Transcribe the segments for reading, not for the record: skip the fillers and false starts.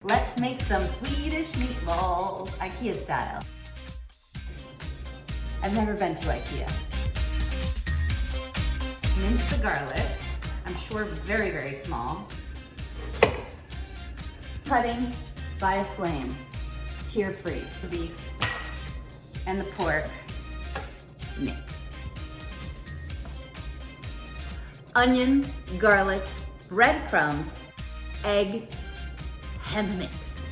Let's make some Swedish meatballs, Ikea style. I've never been to Ikea. Mince the garlic. I'm sure very, very small. Cutting by a flame, tear-free. The beef and the pork mix. Onion, garlic, breadcrumbs, egg, and mix.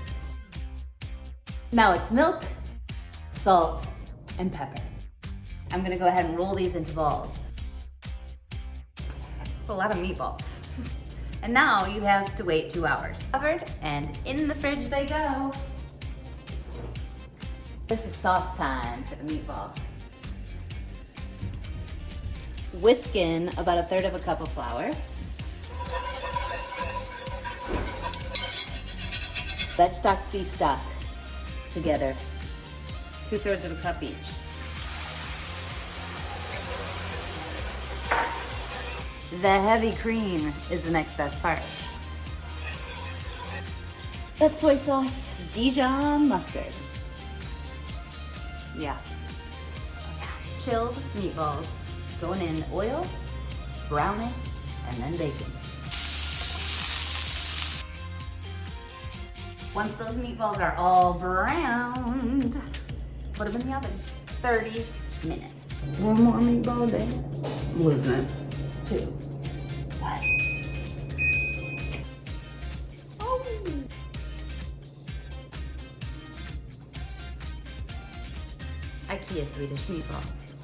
Now it's milk, salt, and pepper. I'm gonna go ahead and roll these into balls. It's a lot of meatballs. And now you have to wait 2 hours. Covered and in the fridge they go. This is sauce time for the meatball. Whisk in about 1/3 of a cup of flour. Let's stock beef stock together. 2/3 of a cup each. The heavy cream is the next best part. That's soy sauce, Dijon mustard. Yeah. Chilled meatballs going in oil, brown it, and then bacon. Once those meatballs are all browned, put them in the oven. 30 minutes. One more meatball day. I'm losing it. 2, 1. Oh. Ikea Swedish meatballs.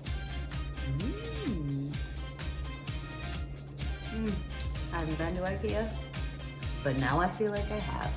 I haven't been to Ikea, but now I feel like I have.